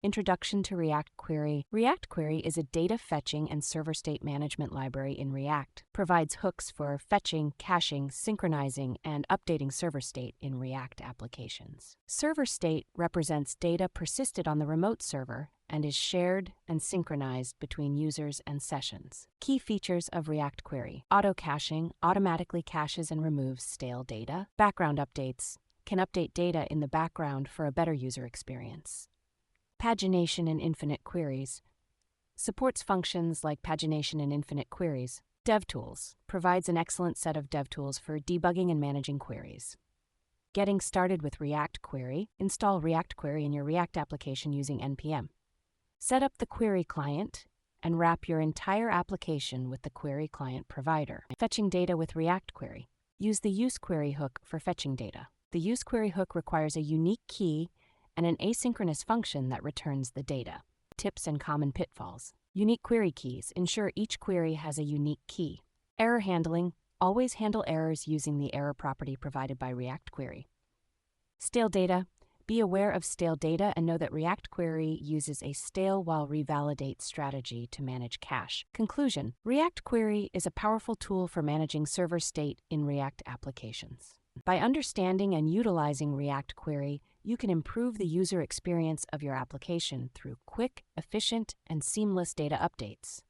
Introduction to React Query. React Query is a data fetching and server state management library in React. Provides hooks for fetching, caching, synchronizing, and updating server state in React applications. Server state represents data persisted on the remote server and is shared and synchronized between users and sessions. Key features of React Query. Auto-caching automatically caches and removes stale data. Background updates can update data in the background for a better user experience. Pagination and infinite queries. Supports functions like pagination and infinite queries. DevTools provides an excellent set of DevTools for debugging and managing queries. Getting started with React Query. Install React Query in your React application using npm. Set up the query client and wrap your entire application with the query client provider. Fetching data with React Query. Use the useQuery hook for fetching data. The useQuery hook requires a unique key and an asynchronous function that returns the data. Tips and common pitfalls. Unique query keys. Ensure each query has a unique key. Error handling. Always handle errors using the error property provided by React Query. Stale data. Be aware of stale data and know that React Query uses a stale while revalidate strategy to manage cache. Conclusion. React Query is a powerful tool for managing server state in React applications. By understanding and utilizing React Query, you can improve the user experience of your application through quick, efficient, and seamless data updates.